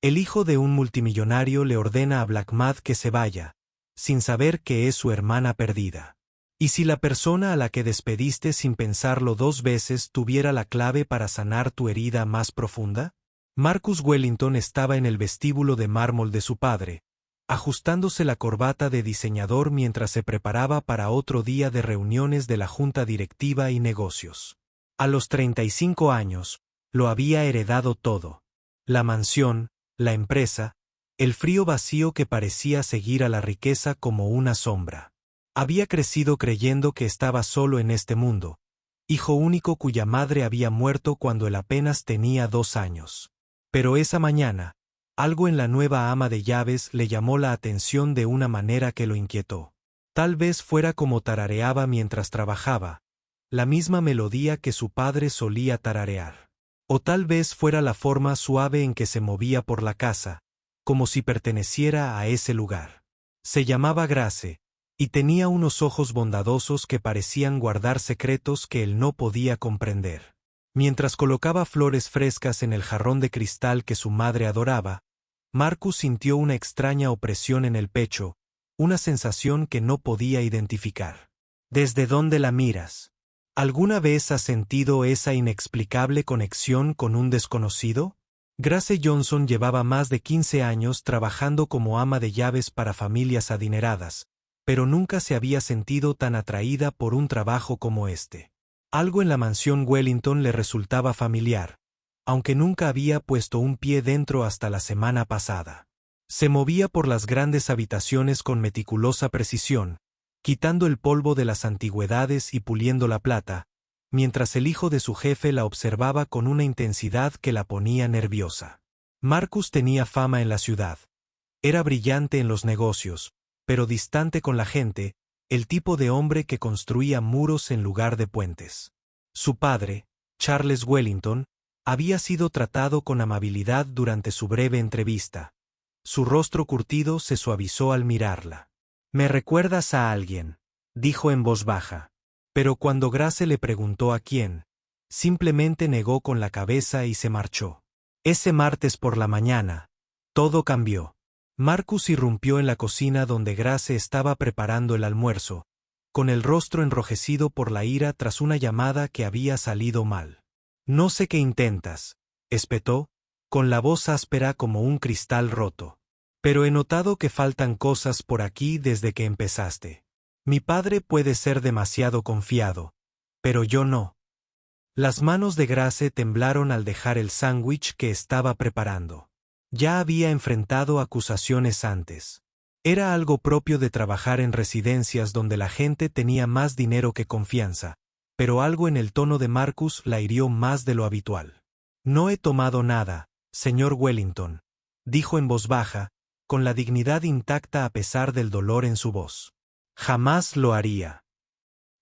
El hijo de un multimillonario le ordena a Black Madd que se vaya, sin saber que es su hermana perdida. ¿Y si la persona a la que despediste sin pensarlo 2 veces tuviera la clave para sanar tu herida más profunda? Marcus Wellington estaba en el vestíbulo de mármol de su padre, ajustándose la corbata de diseñador mientras se preparaba para otro día de reuniones de la junta directiva y negocios. A los 35 años, lo había heredado todo. La mansión, la empresa, el frío vacío que parecía seguir a la riqueza como una sombra. Había crecido creyendo que estaba solo en este mundo, hijo único cuya madre había muerto cuando él apenas tenía 2 años. Pero esa mañana, algo en la nueva ama de llaves le llamó la atención de una manera que lo inquietó. Tal vez fuera como tarareaba mientras trabajaba, la misma melodía que su padre solía tararear. O tal vez fuera la forma suave en que se movía por la casa, como si perteneciera a ese lugar. Se llamaba Grace, y tenía unos ojos bondadosos que parecían guardar secretos que él no podía comprender. Mientras colocaba flores frescas en el jarrón de cristal que su madre adoraba, Marcus sintió una extraña opresión en el pecho, una sensación que no podía identificar. ¿Desde dónde la miras? ¿Alguna vez has sentido esa inexplicable conexión con un desconocido? Grace Johnson llevaba más de 15 años trabajando como ama de llaves para familias adineradas, pero nunca se había sentido tan atraída por un trabajo como este. Algo en la mansión Wellington le resultaba familiar, aunque nunca había puesto un pie dentro hasta la semana pasada. Se movía por las grandes habitaciones con meticulosa precisión, quitando el polvo de las antigüedades y puliendo la plata, mientras el hijo de su jefe la observaba con una intensidad que la ponía nerviosa. Marcus tenía fama en la ciudad. Era brillante en los negocios, pero distante con la gente, el tipo de hombre que construía muros en lugar de puentes. Su padre, Charles Wellington, había sido tratado con amabilidad durante su breve entrevista. Su rostro curtido se suavizó al mirarla. «Me recuerdas a alguien», dijo en voz baja. Pero cuando Grace le preguntó a quién, simplemente negó con la cabeza y se marchó. Ese martes por la mañana, todo cambió. Marcus irrumpió en la cocina donde Grace estaba preparando el almuerzo, con el rostro enrojecido por la ira tras una llamada que había salido mal. «No sé qué intentas», espetó, con la voz áspera como un cristal roto. «Pero he notado que faltan cosas por aquí desde que empezaste. Mi padre puede ser demasiado confiado, pero yo no». Las manos de Grace temblaron al dejar el sándwich que estaba preparando. Ya había enfrentado acusaciones antes. Era algo propio de trabajar en residencias donde la gente tenía más dinero que confianza, pero algo en el tono de Marcus la hirió más de lo habitual. «No he tomado nada, señor Wellington», dijo en voz baja, con la dignidad intacta a pesar del dolor en su voz. «Jamás lo haría».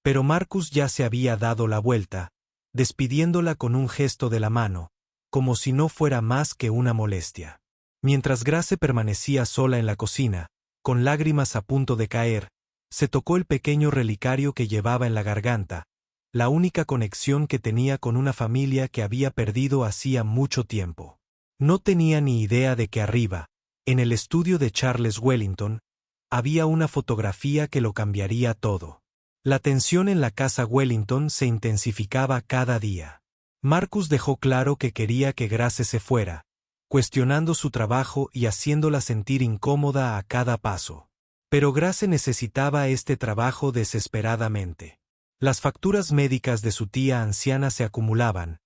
Pero Marcus ya se había dado la vuelta, despidiéndola con un gesto de la mano, como si no fuera más que una molestia. Mientras Grace permanecía sola en la cocina, con lágrimas a punto de caer, se tocó el pequeño relicario que llevaba en la garganta, la única conexión que tenía con una familia que había perdido hacía mucho tiempo. No tenía ni idea de que arriba, en el estudio de Charles Wellington, había una fotografía que lo cambiaría todo. La tensión en la casa Wellington se intensificaba cada día. Marcus dejó claro que quería que Grace se fuera, cuestionando su trabajo y haciéndola sentir incómoda a cada paso. Pero Grace necesitaba este trabajo desesperadamente. Las facturas médicas de su tía anciana se acumulaban,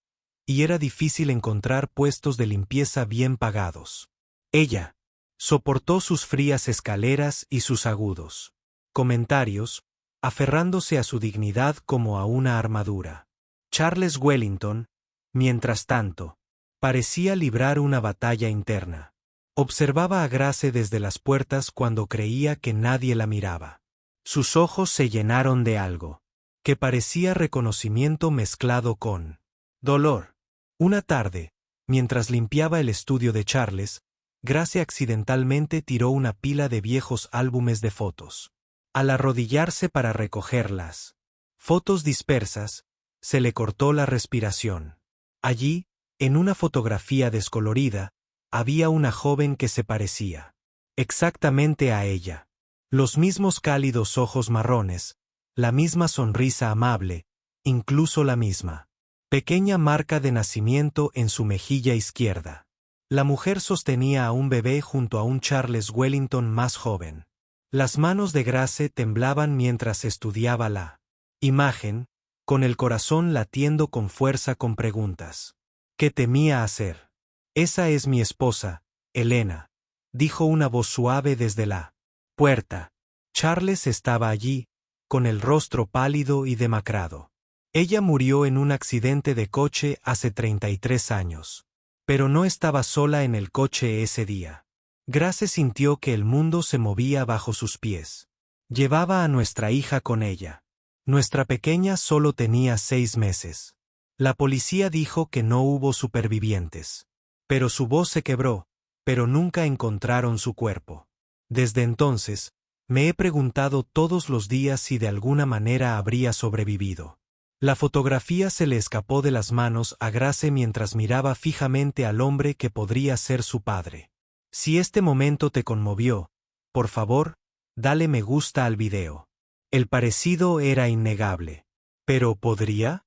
y era difícil encontrar puestos de limpieza bien pagados. Ella soportó sus frías escaleras y sus agudos comentarios, aferrándose a su dignidad como a una armadura. Charles Wellington, mientras tanto, parecía librar una batalla interna. Observaba a Grace desde las puertas cuando creía que nadie la miraba. Sus ojos se llenaron de algo, que parecía reconocimiento mezclado con dolor. Una tarde, mientras limpiaba el estudio de Charles, Grace accidentalmente tiró una pila de viejos álbumes de fotos. Al arrodillarse para recogerlas, fotos dispersas, se le cortó la respiración. Allí, en una fotografía descolorida, había una joven que se parecía exactamente a ella. Los mismos cálidos ojos marrones, la misma sonrisa amable, incluso la misma pequeña marca de nacimiento en su mejilla izquierda. La mujer sostenía a un bebé junto a un Charles Wellington más joven. Las manos de Grace temblaban mientras estudiaba la imagen, con el corazón latiendo con fuerza con preguntas. ¿Qué temía hacer? Esa es mi esposa, Elena, dijo una voz suave desde la puerta. Charles estaba allí, con el rostro pálido y demacrado. Ella murió en un accidente de coche hace 33 años. Pero no estaba sola en el coche ese día. Grace sintió que el mundo se movía bajo sus pies. Llevaba a nuestra hija con ella. Nuestra pequeña solo tenía 6 meses. La policía dijo que no hubo supervivientes. Pero su voz se quebró, pero nunca encontraron su cuerpo. Desde entonces, me he preguntado todos los días si de alguna manera habría sobrevivido. La fotografía se le escapó de las manos a Grace mientras miraba fijamente al hombre que podría ser su padre. Si este momento te conmovió, por favor, dale me gusta al video. El parecido era innegable. ¿Pero podría?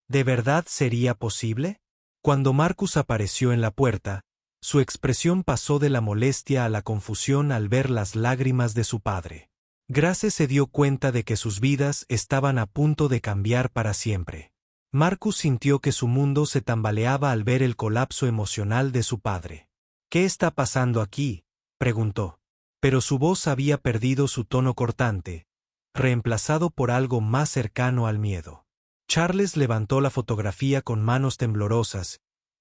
¿De verdad sería posible? Cuando Marcus apareció en la puerta, su expresión pasó de la molestia a la confusión al ver las lágrimas de su padre. Grace se dio cuenta de que sus vidas estaban a punto de cambiar para siempre. Marcus sintió que su mundo se tambaleaba al ver el colapso emocional de su padre. ¿Qué está pasando aquí?, preguntó. Pero su voz había perdido su tono cortante, reemplazado por algo más cercano al miedo. Charles levantó la fotografía con manos temblorosas.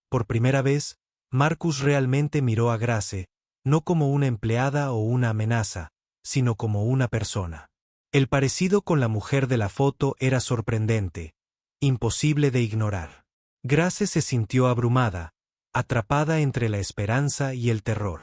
Por primera vez, Marcus realmente miró a Grace, no como una empleada o una amenaza, sino como una persona. El parecido con la mujer de la foto era sorprendente, imposible de ignorar. Grace se sintió abrumada, atrapada entre la esperanza y el terror.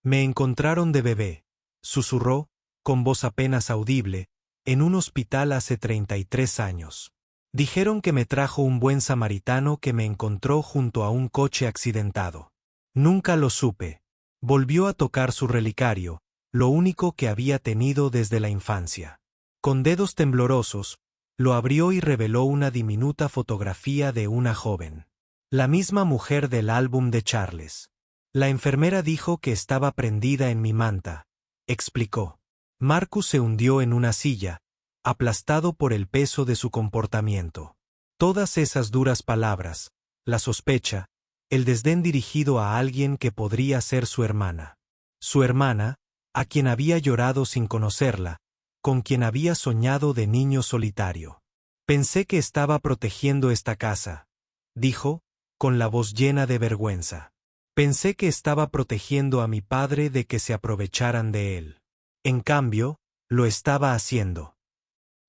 Me encontraron de bebé, susurró, con voz apenas audible, en un hospital hace 33 años. Dijeron que me trajo un buen samaritano que me encontró junto a un coche accidentado. Nunca lo supe. Volvió a tocar su relicario, lo único que había tenido desde la infancia. Con dedos temblorosos, lo abrió y reveló una diminuta fotografía de una joven. La misma mujer del álbum de Charles. La enfermera dijo que estaba prendida en mi manta, explicó. Marcus se hundió en una silla, aplastado por el peso de su comportamiento. Todas esas duras palabras, la sospecha, el desdén dirigido a alguien que podría ser su hermana. Su hermana, a quien había llorado sin conocerla, con quien había soñado de niño solitario. Pensé que estaba protegiendo esta casa, dijo, con la voz llena de vergüenza. Pensé que estaba protegiendo a mi padre de que se aprovecharan de él. En cambio, lo estaba haciendo.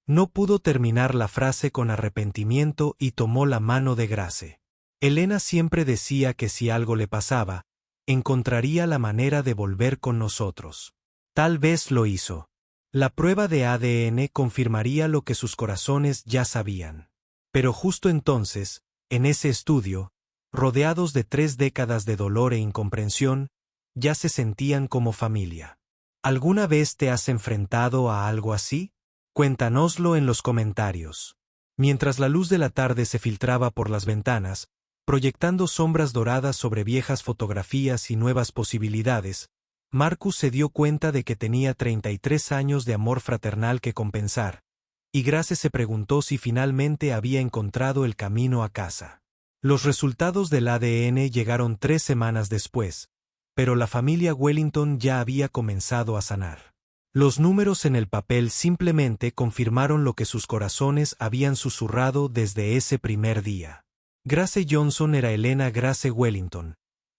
No pudo terminar la frase con arrepentimiento y tomó la mano de Grace. Elena siempre decía que si algo le pasaba, encontraría la manera de volver con nosotros. Tal vez lo hizo. La prueba de ADN confirmaría lo que sus corazones ya sabían. Pero justo entonces, en ese estudio, rodeados de 3 décadas de dolor e incomprensión, ya se sentían como familia. ¿Alguna vez te has enfrentado a algo así? Cuéntanoslo en los comentarios. Mientras la luz de la tarde se filtraba por las ventanas, proyectando sombras doradas sobre viejas fotografías y nuevas posibilidades, Marcus se dio cuenta de que tenía 33 años de amor fraternal que compensar, y Grace se preguntó si finalmente había encontrado el camino a casa. Los resultados del ADN llegaron 3 semanas después, pero la familia Wellington ya había comenzado a sanar. Los números en el papel simplemente confirmaron lo que sus corazones habían susurrado desde ese primer día. Grace Johnson era Elena Grace Wellington,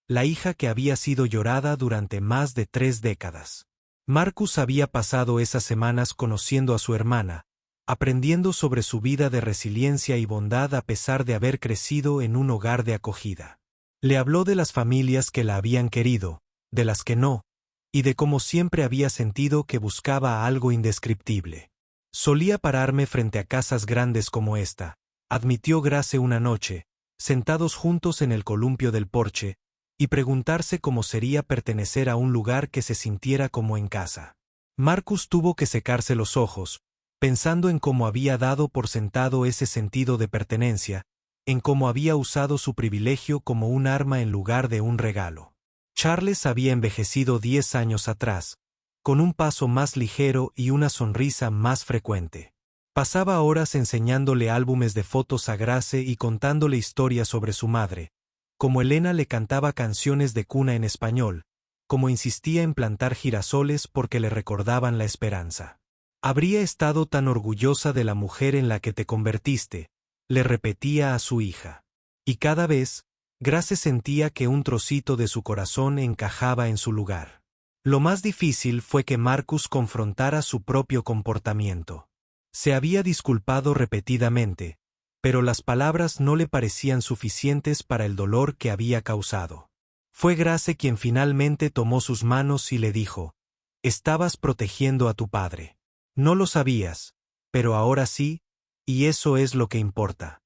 la hija que había sido llorada durante más de 3 décadas. Marcus había pasado esas semanas conociendo a su hermana, aprendiendo sobre su vida de resiliencia y bondad a pesar de haber crecido en un hogar de acogida. Le habló de las familias que la habían querido, de las que no, y de cómo siempre había sentido que buscaba algo indescriptible. Solía pararme frente a casas grandes como esta, admitió Grace una noche, sentados juntos en el columpio del porche, y preguntarse cómo sería pertenecer a un lugar que se sintiera como en casa. Marcus tuvo que secarse los ojos, pensando en cómo había dado por sentado ese sentido de pertenencia, en cómo había usado su privilegio como un arma en lugar de un regalo. Charles había envejecido 10 años atrás, con un paso más ligero y una sonrisa más frecuente. Pasaba horas enseñándole álbumes de fotos a Grace y contándole historias sobre su madre, como Elena le cantaba canciones de cuna en español, como insistía en plantar girasoles porque le recordaban la esperanza. Habría estado tan orgullosa de la mujer en la que te convertiste, le repetía a su hija. Y cada vez, Grace sentía que un trocito de su corazón encajaba en su lugar. Lo más difícil fue que Marcus confrontara su propio comportamiento. Se había disculpado repetidamente, pero las palabras no le parecían suficientes para el dolor que había causado. Fue Grace quien finalmente tomó sus manos y le dijo: «Estabas protegiendo a tu padre. No lo sabías, pero ahora sí, y eso es lo que importa».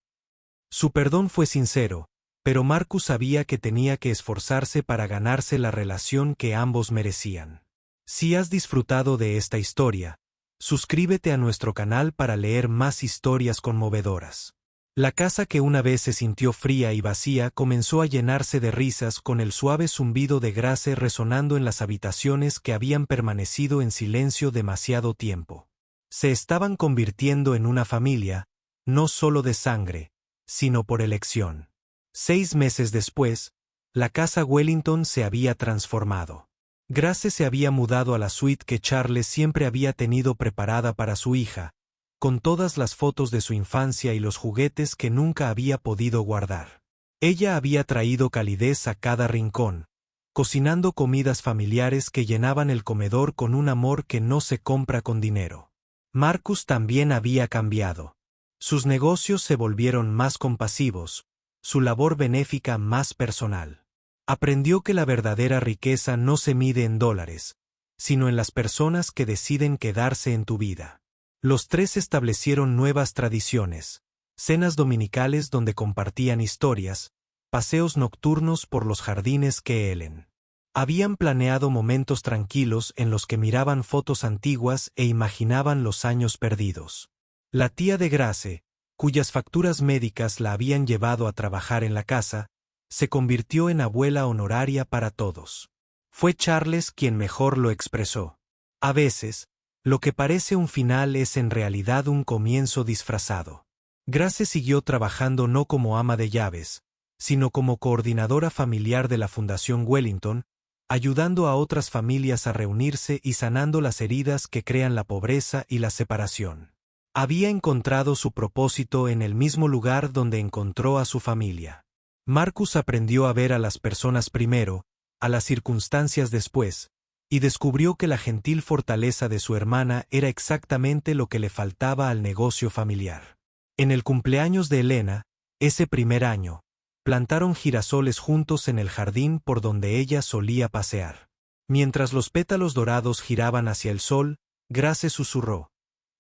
Su perdón fue sincero, pero Marcus sabía que tenía que esforzarse para ganarse la relación que ambos merecían. Si has disfrutado de esta historia, suscríbete a nuestro canal para leer más historias conmovedoras. La casa que una vez se sintió fría y vacía comenzó a llenarse de risas con el suave zumbido de Grace resonando en las habitaciones que habían permanecido en silencio demasiado tiempo. Se estaban convirtiendo en una familia, no solo de sangre, sino por elección. 6 meses después, la casa Wellington se había transformado. Grace se había mudado a la suite que Charles siempre había tenido preparada para su hija, con todas las fotos de su infancia y los juguetes que nunca había podido guardar. Ella había traído calidez a cada rincón, cocinando comidas familiares que llenaban el comedor con un amor que no se compra con dinero. Marcus también había cambiado. Sus negocios se volvieron más compasivos, su labor benéfica más personal. Aprendió que la verdadera riqueza no se mide en dólares, sino en las personas que deciden quedarse en tu vida. Los tres establecieron nuevas tradiciones, cenas dominicales donde compartían historias, paseos nocturnos por los jardines que Ellen. Habían planeado momentos tranquilos en los que miraban fotos antiguas e imaginaban los años perdidos. La tía de Grace, cuyas facturas médicas la habían llevado a trabajar en la casa, se convirtió en abuela honoraria para todos. Fue Charles quien mejor lo expresó. A veces, lo que parece un final es en realidad un comienzo disfrazado. Grace siguió trabajando no como ama de llaves, sino como coordinadora familiar de la Fundación Wellington, ayudando a otras familias a reunirse y sanando las heridas que crean la pobreza y la separación. Había encontrado su propósito en el mismo lugar donde encontró a su familia. Marcus aprendió a ver a las personas primero, a las circunstancias después, y descubrió que la gentil fortaleza de su hermana era exactamente lo que le faltaba al negocio familiar. En el cumpleaños de Elena, ese primer año, plantaron girasoles juntos en el jardín por donde ella solía pasear. Mientras los pétalos dorados giraban hacia el sol, Grace susurró: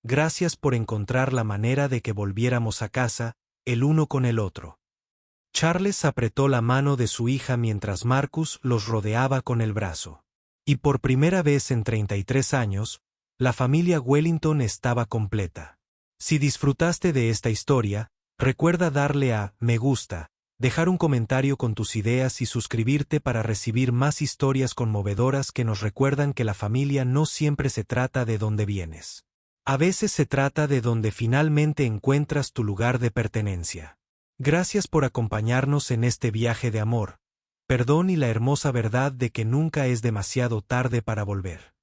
«Gracias por encontrar la manera de que volviéramos a casa, el uno con el otro». Charles apretó la mano de su hija mientras Marcus los rodeaba con el brazo. Y por primera vez en 33 años, la familia Wellington estaba completa. Si disfrutaste de esta historia, recuerda darle a me gusta, dejar un comentario con tus ideas y suscribirte para recibir más historias conmovedoras que nos recuerdan que la familia no siempre se trata de dónde vienes. A veces se trata de donde finalmente encuentras tu lugar de pertenencia. Gracias por acompañarnos en este viaje de amor, perdón y la hermosa verdad de que nunca es demasiado tarde para volver.